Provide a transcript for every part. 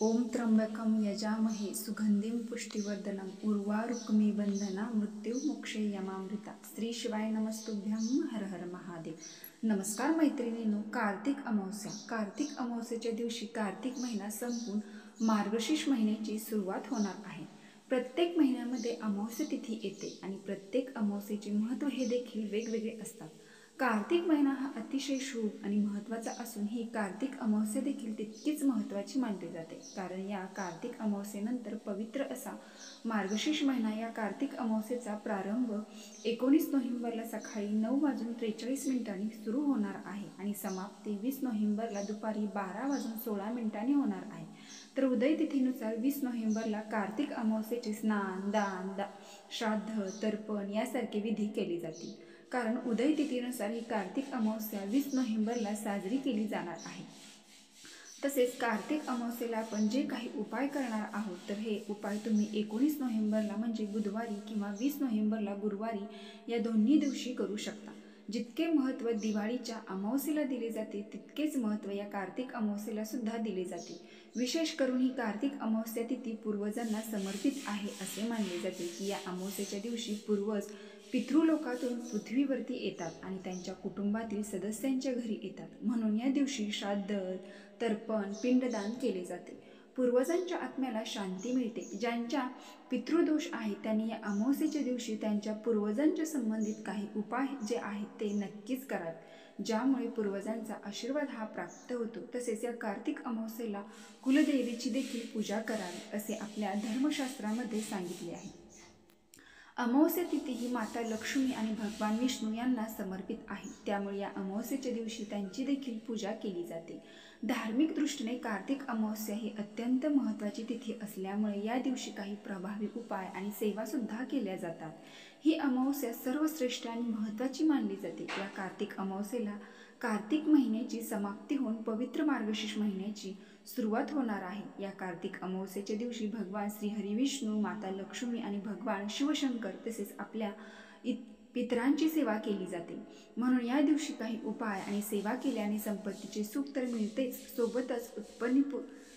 ओम त्र्यंबकं यजामहे सुगंधिं पुष्टिवर्धनम् उर्वारुकमी बंधना मृत्युमोक्षे यमामृता. श्री शिवाय नमस्तुभ्यं. हर हर महादेव. नमस्कार मैत्रिणींनो. कार्तिक अमावस्या. कार्तिक अमावस्येच्या दिवशी कार्तिक महिना संपून मार्गशीर्ष महिन्याची सुरुवात होणार आहे. प्रत्येक महिन्यामध्ये अमावस्या तिथी येते आणि प्रत्येक अमावस्येचे महत्त्व हे देखील वेगवेगळे असतात. कार्तिक महिना हा अतिशय शुभ आणि महत्त्वाचा असून ही कार्तिक अमावस्या देखील तितकीच महत्त्वाची मानली जाते. कारण या कार्तिक अमावस्येनंतर पवित्र असा मार्गशीर्ष महिना या कार्तिक अमावस्येचा प्रारंभ 19 नोव्हेंबरला सकाळी 9:43 सुरू होणार आहे आणि समाप्ती 20 नोव्हेंबरला दुपारी 12:16 होणार आहे. तर उदय तिथीनुसार 20 नोव्हेंबरला कार्तिक अमावस्येचे स्नान, दान, श्राद्ध, तर्पण यासारखे विधी केले जातील. कारण उदय तिथीनुसार ही कार्तिक अमावस्या 20 नोव्हेंबरला साजरी केली जाणार आहे. तसेच कार्तिक अमावस्येला आपण जे काही उपाय करणार आहोत तर हे उपाय तुम्ही 19 नोव्हेंबरला म्हणजे बुधवारी किंवा 20 नोव्हेंबरला गुरुवारी या दोन्ही दिवशी करू शकता. जितके महत्त्व दिवाळीच्या अमावस्येला दिले जाते तितकेच महत्त्व या कार्तिक अमावस्येला सुद्धा दिले जाते. विशेष करून ही कार्तिक अमावस्या तिथी पूर्वजांना समर्पित आहे असे मानले जाते की या अमावस्येच्या दिवशी पूर्वज पितृलोकातून पृथ्वीवरती येतात आणि त्यांच्या कुटुंबातील सदस्यांच्या घरी येतात. म्हणून या दिवशी श्राद्ध, तर्पण, पिंडदान केले जाते. पूर्वजांच्या आत्म्याला शांती मिळते. ज्यांच्या पितृदोष आहेत त्यांनी या अमावस्येच्या दिवशी त्यांच्या पूर्वजांच्या संबंधित काही उपाय जे आहेत ते नक्कीच करावे, ज्यामुळे पूर्वजांचा आशीर्वाद हा प्राप्त होतो. तसेच या कार्तिक अमावस्येला कुलदेवीची देखील पूजा करावी असे आपल्या धर्मशास्त्रामध्ये सांगितले आहे. अमावस्या तिथी ही माता लक्ष्मी आणि भगवान विष्णू यांना समर्पित आहे. त्यामुळे या अमावस्येच्या दिवशी त्यांची देखील पूजा केली जाते. धार्मिक दृष्टीने कार्तिक अमावस्या ही अत्यंत महत्त्वाची तिथी असल्यामुळे या दिवशी काही प्रभावी उपाय आणि सेवासुद्धा केल्या जातात. ही अमावस्या सर्वश्रेष्ठ आणि महत्त्वाची मानली जाते. या कार्तिक अमावस्येला कार्तिक महिन्याची समाप्ती होऊन पवित्र मार्गशीर्ष महिन्याची सुरुवात होणार आहे. या कार्तिक अमावस्येच्या दिवशी भगवान श्री हरिविष्णू, माता लक्ष्मी आणि भगवान शिवशंकर तसेच आपल्या पितरांची सेवा केली जाते. म्हणून या दिवशी काही उपाय आणि सेवा केल्याने संपत्तीचे सुख तर मिळतेच, सोबतच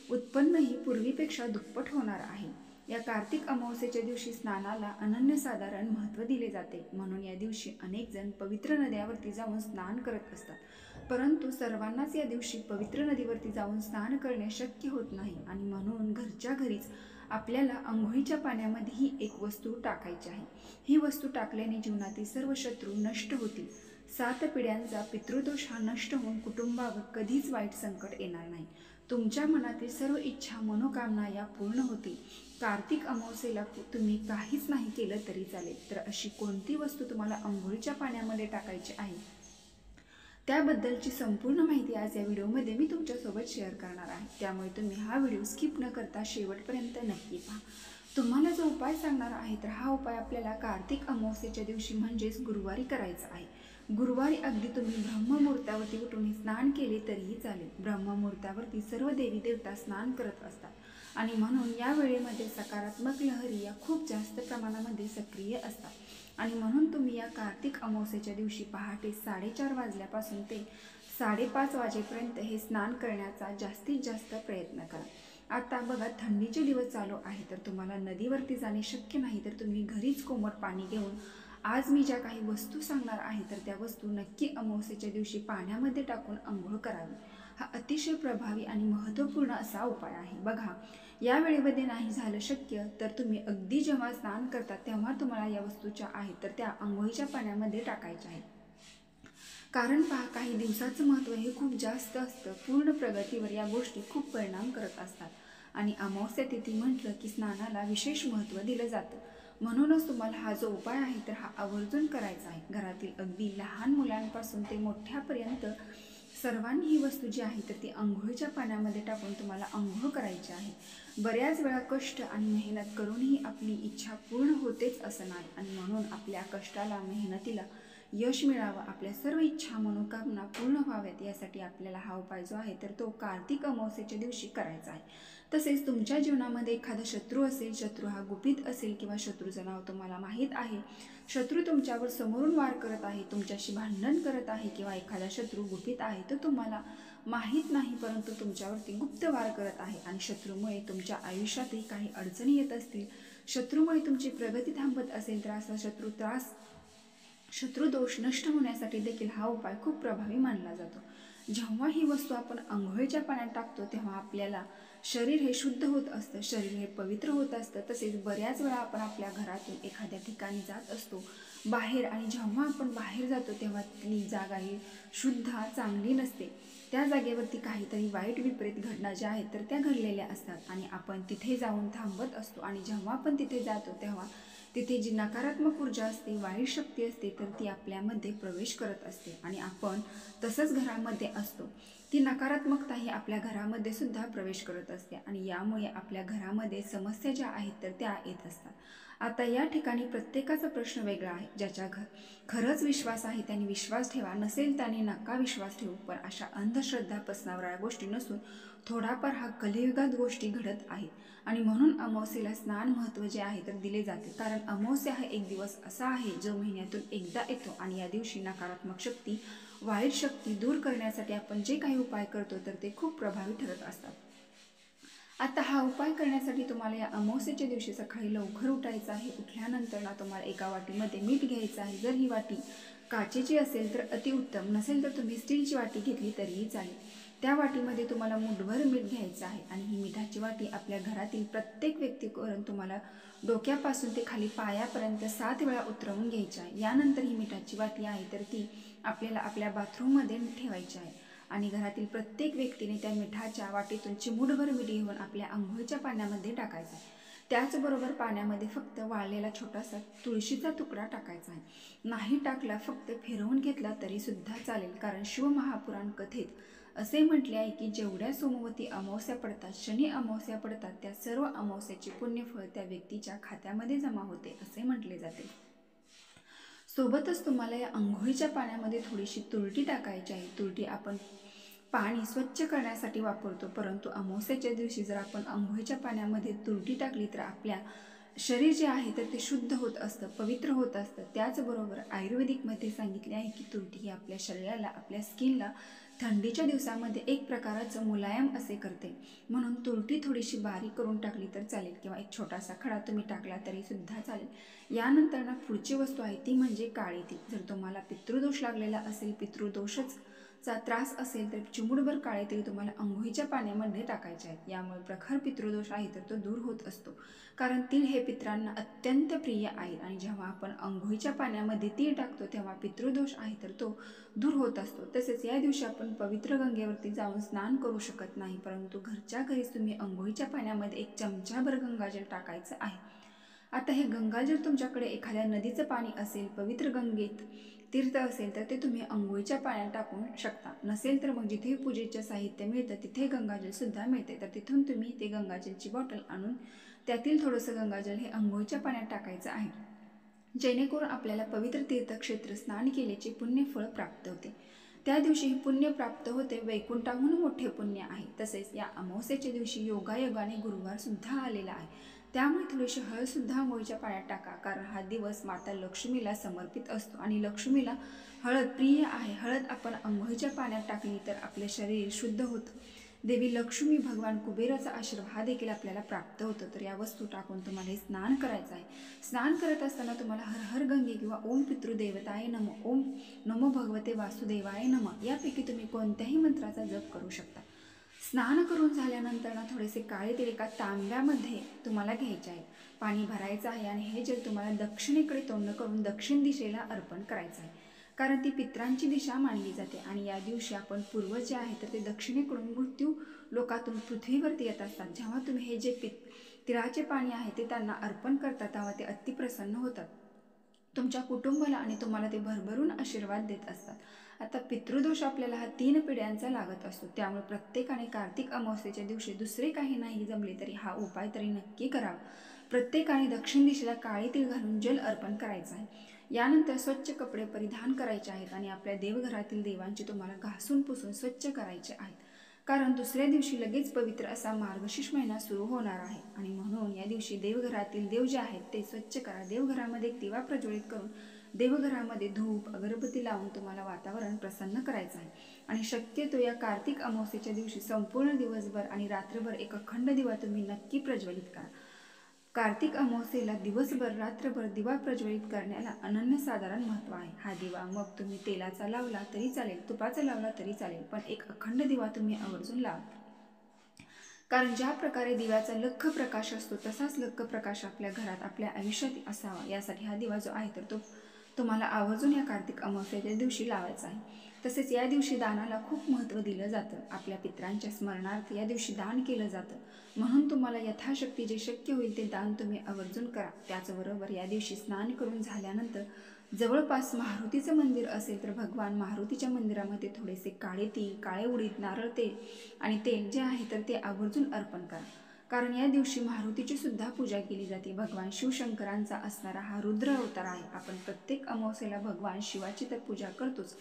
उत्पन्नही पूर्वीपेक्षा दुप्पट होणार आहे. या कार्तिक अमावस्येच्या दिवशी स्नानाला अनन्यसाधारण महत्त्व दिले जाते. म्हणून या दिवशी अनेक जण पवित्र नद्यावरती जाऊन स्नान करत असतात. परंतु सर्वांनाच या दिवशी पवित्र नदीवरती जाऊन स्नान करणे शक्य होत नाही आणि म्हणून घरच्या घरीच आपल्याला अंघोळीच्या पाण्यामध्ये ही एक वस्तू टाकायची आहे. ही वस्तू टाकल्याने जीवनातील सर्व शत्रू नष्ट होतील. 7 पिढ्यांचा पितृदोष हा नष्ट होऊन कुटुंबावर कधीच वाईट संकट येणार नाही. तुमच्या मनातील सर्व इच्छा, मनोकामना या पूर्ण होतील. कार्तिक अमावस्येला तुम्ही काहीच नाही केलं तरी चालेल. तर अशी कोणती वस्तू तुम्हाला अंघोळीच्या पाण्यामध्ये टाकायची आहे त्याबद्दलची संपूर्ण माहिती आज या व्हिडिओमध्ये मी तुमच्यासोबत शेअर करणार आहे. त्यामुळे तुम्ही हा व्हिडिओ स्किप न करता शेवटपर्यंत नक्की पहा. तुम्हाला जो उपाय सांगणार आहे तर हा उपाय आपल्याला कार्तिक अमावस्येच्या दिवशी म्हणजेच गुरुवारी करायचा आहे. गुरुवारी अगदी तुम्ही ब्रह्ममुहूर्तावरती उठून स्नान केले तरीही चालेल. ब्रह्ममुहूर्तावरती सर्व देवी देवता स्नान करत असतात आणि म्हणून या वेळेमध्ये सकारात्मक लहरी या खूप जास्त प्रमाणामध्ये सक्रिय असतात आणि म्हणून तुम्ही या कार्तिक अमावस्येच्या दिवशी पहाटे 4:30 वाजल्यापासून ते 5:30 वाजेपर्यंत हे स्नान करण्याचा जास्तीत जास्त प्रयत्न करा. आता बघा, थंडीचे दिवस चालू आहे तर तुम्हाला नदीवरती जाणे शक्य नाही तर तुम्ही घरीच कोमट पाणी घेऊन आज मी ज्या काही वस्तू सांगणार आहे तर त्या वस्तू नक्की अमावस्येच्या दिवशी पाण्यामध्ये टाकून अंघोळ करावी. हा अतिशय प्रभावी आणि महत्त्वपूर्ण असा उपाय आहे. बघा, या वेळेमध्ये नाही झालं शक्य तर तुम्ही अगदी जेव्हा स्नान करता तेव्हा तुम्हाला या वस्तूच्या आहेत तर त्या अंघोळीच्या पाण्यामध्ये टाकायच्या आहेत. कारण पहा, काही दिवसाचं महत्त्व हे खूप जास्त असतं. पूर्ण प्रगतीवर या गोष्टी खूप परिणाम करत असतात आणि अमावस्या तिथी म्हटलं की स्नानाला विशेष महत्त्व दिलं जातं. म्हणूनच तुम्हाला हा जो उपाय आहे तर हा आवर्जून करायचा आहे. घरातील अगदी लहान मुलांपासून ते मोठ्यापर्यंत सर्वांनी ही वस्तू जी आहे तर ती अंघोळीच्या पाण्यामध्ये टाकून तुम्हाला अंघोळ करायची आहे. बऱ्याच वेळा कष्ट आणि मेहनत करूनही आपली इच्छा पूर्ण होतेच असं नाही आणि म्हणून आपल्या कष्टाला, मेहनतीला यश मिळावं, आपल्या सर्व इच्छा, मनोकामना पूर्ण व्हाव्यात यासाठी आपल्याला हा उपाय जो आहे तर तो कार्तिक अमावस्येच्या दिवशी करायचा आहे. तसेच तुमच्या जीवनामध्ये एखादा शत्रू असेल, शत्रू हा गुपित असेल किंवा शत्रूचं नाव तुम्हाला माहीत आहे, शत्रू तुमच्यावर समोरून वार करत आहे, तुमच्याशी भांडण करत आहे किंवा एखादा शत्रू गुपित आहे तर तुम्हाला माहीत नाही, परंतु तुमच्यावरती गुप्त वार करत आहे आणि शत्रूमुळे तुमच्या आयुष्यातही काही अडचणी येत असतील, शत्रूमुळे तुमची प्रगती थांबत असेल तर असा शत्रुदोष नष्ट होण्यासाठी देखील हा उपाय खूप प्रभावी मानला जातो. जेव्हा ही वस्तू आपण अंघोळीच्या पाण्यात टाकतो तेव्हा आपल्याला शरीर हे शुद्ध होत असतं, शरीर हे पवित्र होत असतं. तसेच बऱ्याच वेळा आपण आपल्या घरातून एखाद्या ठिकाणी जात असतो बाहेर, आणि जेव्हा आपण बाहेर जातो तेव्हा ती जागा ही शुद्ध चांगली नसते, त्या जागेवरती काहीतरी वाईट विपरीत घटना ज्या आहेत तर त्या घडलेल्या असतात आणि आपण तिथे जाऊन थांबत असतो. आणि जेव्हा आपण तिथे जातो तेव्हा तिथे जी नकारात्मक ऊर्जा असते, वाईट शक्ती असते, तर ती आपल्यामध्ये प्रवेश करत असते आणि आपण तसंच घरामध्ये असतो. ती नकारात्मकता ही आपल्या घरामध्ये सुद्धा प्रवेश करत असते आणि यामुळे आपल्या घरामध्ये समस्या ज्या आहेत तर त्या येत असतात. आता या ठिकाणी प्रत्येकाचा प्रश्न वेगळा आहे. ज्याच्या खरंच विश्वास आहे त्यांनी विश्वास ठेवा, नसेल त्याने नका विश्वास ठेवू. पण अशा अंधश्रद्धा पसरवणाऱ्या गोष्टी नसून थोडाफार हा कलियुगात गोष्टी घडत आहेत आणि म्हणून अमावस्येला स्नान महत्त्व जे आहे तर दिले जाते. कारण अमावस्या हा एक दिवस असा आहे जो महिन्यातून एकदा येतो आणि या दिवशी नकारात्मक शक्ती, वाईट शक्ती दूर करण्यासाठी आपण जे काही उपाय करतो तर ते खूप प्रभावी ठरत असतात. आता हा उपाय करण्यासाठी तुम्हाला या अमावस्येच्या दिवशी सकाळी लवकर उठायचं आहे. उठल्यानंतर ना तुम्हाला एका वाटीमध्ये मीठ घ्यायचं आहे. जर ही वाटी काचेची असेल तर अतिउत्तम, नसेल तर तुम्ही स्टीलची वाटी घेतली तरीही चालेल. त्या वाटीमध्ये तुम्हाला मुठभर मीठ घ्यायचं आहे आणि ही मिठाची वाटी आपल्या घरातील प्रत्येक व्यक्तीकडून तुम्हाला डोक्यापासून ते खाली पायापर्यंत 7 वेळा उतरवून घ्यायची आहे. यानंतर ही मिठाची वाटी आहे तर ती आपल्याला आपल्या बाथरूममध्ये ठेवायची आहे आणि घरातील प्रत्येक व्यक्तीने त्या मिठाच्या वाटीतून चिमूटभर मीठ घेऊन आपल्या अंघोळीच्या पाण्यामध्ये टाकायचं आहे. त्याचबरोबर पाण्यामध्ये फक्त वाळलेला छोटासा तुळशीचा तुकडा टाकायचा आहे. नाही टाकला, फक्त फिरवून घेतला तरी सुद्धा चालेल. कारण शिवमहापुराण कथेत असे म्हटले आहे की जेवढ्या सोमवती अमावस्या पडतात, शनी अमावस्या पडतात, त्या सर्व अमावस्याचे पुण्यफळ त्या व्यक्तीच्या खात्यामध्ये जमा होते असे म्हटले जाते. सोबतच तुम्हाला या अंघोळीच्या पाण्यामध्ये थोडीशी तुरटी टाकायची आहे. तुरटी आपण पाणी स्वच्छ करण्यासाठी वापरतो, परंतु अमावस्येच्या दिवशी जर आपण अंघोळीच्या पाण्यामध्ये तुरटी टाकली तर आपल्या शरीर जे आहे तर ते शुद्ध होत असतं, पवित्र होत असतं. त्याचबरोबर आयुर्वेदिकमध्ये सांगितले आहे की तुरटी ही आपल्या शरीराला, आपल्या स्किनला थंडीच्या दिवसामध्ये एक प्रकारचं मुलायम असे करते. म्हणून तुरटी थोडीशी बारीक करून टाकली तर चालेल किंवा एक छोटासा खडा तुम्ही टाकला तरी सुद्धा चालेल. यानंतर ना पुढची वस्तू आहे ती म्हणजे काळी तीळ. जर तुम्हाला पितृदोष लागलेला असेल, पितृदोषचा त्रास असेल तर चिमूटभर काळे तीळ तुम्हाला अंघोळीच्या पाण्यामध्ये टाकायचे आहेत. यामुळे प्रखर पितृदोष आहे तर तो दूर होत असतो. कारण तीळ हे पितरांना अत्यंत प्रिय आहे आणि जेव्हा आपण अंघोळीच्या पाण्यामध्ये तीळ टाकतो तेव्हा पितृदोष आहे तर तो दूर होत असतो. तसेच या दिवशी आपण पवित्र गंगेवरती जाऊन स्नान करू शकत नाही, परंतु घरच्या घरीच तुम्ही अंघोळीच्या पाण्यामध्ये 1 चमचाभर गंगाजल टाकायचं आहे. आता हे गंगाजल तुमच्याकडे एखाद्या नदीचं पाणी असेल, पवित्र गंगेत तीर्थ असेल तर ते तुम्ही अंघोळीच्या पाण्यात टाकू शकता. नसेल तर मग जिथे पूजेचं साहित्य मिळतं तिथे गंगाजल सुद्धा मिळते, तर तिथून तुम्ही ते गंगाजलची बॉटल आणून त्यातील थोडंसं गंगाजल हे अंघोळीच्या पाण्यात टाकायचं आहे, जेणेकरून आपल्याला पवित्र तीर्थक्षेत्र स्नान केल्याचे पुण्यफळ प्राप्त होते. त्या दिवशी हे पुण्य प्राप्त होते, वैकुंठाहून मोठे पुण्य आहे. तसेच या अमावस्येच्या दिवशी योगायोगाने गुरुवार सुद्धा आलेला आहे, त्यामुळे थोडीशी हळद सुद्धा अंघोळीच्या पाण्यात टाका. कारण हा दिवस माता लक्ष्मीला समर्पित असतो आणि लक्ष्मीला हळद प्रिय आहे. हळद आपण अंघोळीच्या पाण्यात टाकली तर आपले शरीर शुद्ध होतं. देवी लक्ष्मी, भगवान कुबेराचा आशीर्वाद हा देखील आपल्याला प्राप्त होतो. तर या वस्तू टाकून तुम्हाला हे स्नान करायचं आहे. स्नान करत असताना तुम्हाला हर हर गंगे किंवा ओम पितृदेवताय नमः, ओम नमो भगवते वासुदेवाय नमः यापैकी तुम्ही कोणत्याही मंत्राचा जप करू शकता. स्नान करून झाल्यानंतर ना थोडेसे काळे तीळ एका तांब्यामध्ये तुम्हाला घ्यायचे आहे, पाणी भरायचं आहे आणि हे जल तुम्हाला दक्षिणेकडे तोंड करून दक्षिण दिशेला अर्पण करायचं आहे. कारण ती पितरांची दिशा मानली जाते आणि या दिवशी आपण पूर्वज जे आहे तर ते दक्षिणेकडून मृत्यू लोकातून पृथ्वीवरती येत असतात. जेव्हा तुम्ही हे जे तिळाचे पाणी आहे ते त्यांना अर्पण करता तेव्हा ते अतिप्रसन्न होतात, तुमच्या कुटुंबाला आणि तुम्हाला ते भरभरून आशीर्वाद देत असतात. आता पितृदोष आपल्याला हा 3 पिढ्यांचा लागत असतो, त्यामुळे प्रत्येकाने कार्तिक अमावस्येच्या दिवशी दुसरे काही नाही जमले तरी हा उपाय तरी नक्की करावा. प्रत्येकाने दक्षिण दिशेला काळे तीळ घालून जल अर्पण करायचं आहे. यानंतर स्वच्छ कपडे परिधान करायचे आहेत आणि आपल्या देवघरातील देवांची तुम्हाला घासून पुसून स्वच्छ करायचे आहेत. कारण दुसऱ्या दिवशी लगेच पवित्र असा मार्गशीर्ष महिना सुरू होणार आहे आणि म्हणून या दिवशी देवघरातील देव जे आहेत ते स्वच्छ करा. देवघरामध्ये एक दिवा प्रज्वलित करून देवघरामध्ये धूप अगरबत्ती लावून तुम्हाला वातावरण प्रसन्न करायचं आहे. आणि शक्यतो या कार्तिक अमावस्येच्या दिवशी संपूर्ण दिवसभर आणि रात्रभर एक अखंड दिवा तुम्ही नक्की प्रज्वलित करा. कार्तिक अमावस्येला दिवसभर रात्रभर दिवा प्रज्वलित करण्याला अनन्यसाधारण महत्त्व आहे. हा दिवा मग तुम्ही तेलाचा लावला तरी चालेल, तुपाचा लावला तरी चालेल, पण एक अखंड दिवा तुम्ही आवर्जून लावा. कारण ज्या प्रकारे दिव्याचा लख्ख प्रकाश असतो तसाच लख्ख प्रकाश आपल्या घरात आपल्या आयुष्यात असावा, यासाठी हा दिवा जो आहे तर तो तुम्हाला आवर्जून या कार्तिक अमावस्येच्या दिवशी लावायचा आहे. तसेच या दिवशी दानाला खूप महत्त्व दिलं जातं. आपल्या पितरांच्या स्मरणार्थ या दिवशी दान केलं जातं. म्हणून तुम्हाला यथाशक्ती जे शक्य होईल ते दान तुम्ही आवर्जून करा. त्याचबरोबर या दिवशी स्नान करून झाल्यानंतर जवळपास मारुतीचं मंदिर असेल तर भगवान मारुतीच्या मंदिरामध्ये थोडेसे काळे तीळ, काळे उडीद, नारळ तेल आणि तेल जे आहे तर ते आवर्जून अर्पण करा. कारण या दिवशी मारुतीची सुद्धा पूजा केली जाते. भगवान शिवशंकरांचा असणारा हा रुद्र अवतार आहे. आपण प्रत्येक अमावस्येला भगवान शिवाची तर पूजा करतोच,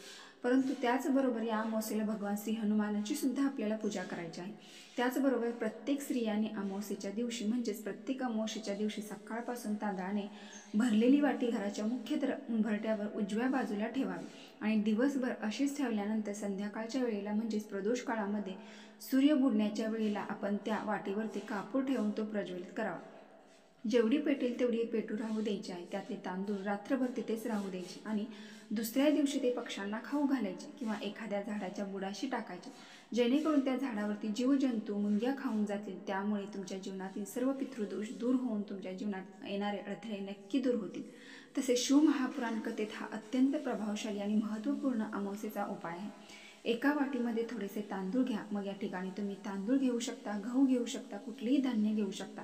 परंतु त्याचबरोबर या अमावस्येला भगवान श्री हनुमानाची सुद्धा आपल्याला पूजा करायची आहे. त्याचबरोबर प्रत्येक स्त्रियांनी अमावस्येच्या दिवशी म्हणजेच प्रत्येक अमावस्येच्या दिवशी सकाळपासून तांदळाने भरलेली वाटी घराच्या मुख्य उंबरठ्यावर उजव्या बाजूला ठेवावी आणि दिवसभर अशीच ठेवल्यानंतर संध्याकाळच्या वेळेला म्हणजेच प्रदोष काळामध्ये सूर्य बुडण्याच्या वेळेला आपण त्या वाटीवरती कापूर ठेवून तो प्रज्वलित करावा. जेवढी पेटेल तेवढी पेटू राहू द्यायची आहे. त्यातले तांदूळ रात्रभर तिथेच राहू द्यायचे आणि दुसऱ्या दिवशी ते पक्ष्यांना खाऊ घालायचे किंवा एखाद्या झाडाच्या बुडाशी टाकायचे, जेणेकरून त्या झाडावरती जीवजंतू मुंग्या खाऊन जातील. त्यामुळे तुमच्या जीवनातील सर्व पितृदोष दूर होऊन तुमच्या जीवनात येणारे अडथळे नक्की दूर होतील. तसेच शिवमहापुराण कथेत हा अत्यंत प्रभावशाली आणि महत्त्वपूर्ण अमावस्येचा उपाय आहे. एका वाटीमध्ये थोडेसे तांदूळ घ्या. मग या ठिकाणी तुम्ही तांदूळ घेऊ शकता, गहू घेऊ शकता, कुठलेही धान्य घेऊ शकता.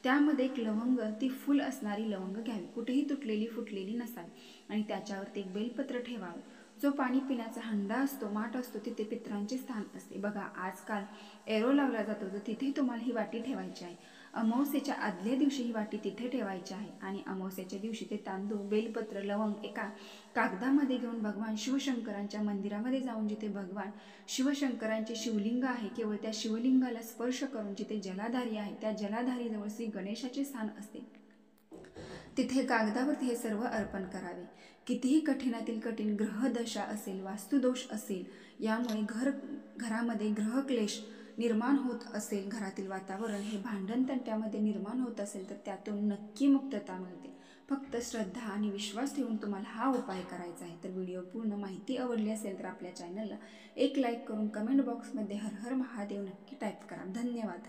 त्यामध्ये एक लवंग, ती फुल असणारी लवंग घ्यावी, कुठेही तुटलेली फुटलेली नसावी आणि त्याच्यावरती एक बेलपत्र ठेवावं. जो पाणी पिण्याचा हंडा असतो, माठ असतो, तिथे पितरांचे स्थान असते. बघा आजकाल एरो लावला जातो, तर तिथे तुम्हाला ही वाटी ठेवायची आहे. अमावस्येच्या आदल्या दिवशी ही वाटी तिथे ठेवायची आहे आणि अमावस्येच्या दिवशी ते तांदूळ, बेलपत्र, लवंग एका कागदामध्ये घेऊन भगवान शिवशंकरांच्या मंदिरामध्ये जाऊन जिथे भगवान शिवशंकरांचे शिवलिंग आहे, केवळ त्या शिवलिंगाला स्पर्श करून जिथे जलाधारी आहे त्या जलाधारीजवळ श्री गणेशाचे स्थान असते, तिथे कागदावरती हे सर्व अर्पण करावे. कितीही कठीणातील कठीण ग्रहदशा असेल, वास्तुदोष असेल, यामुळे घरामध्ये ग्रहक्लेश निर्माण होत असेल, घरातील वातावरण हे भांडणतंट्यामध्ये निर्माण होत असेल तर त्यातून नक्की मुक्तता मिळते. फक्त श्रद्धा आणि विश्वास ठेवून तुम्हाला हा उपाय करायचा आहे. तर व्हिडिओ पूर्ण माहिती आवडली असेल तर आपल्या चॅनलला एक लाईक करून कमेंट बॉक्समध्ये हर हर महादेव नक्की टाईप करा. धन्यवाद.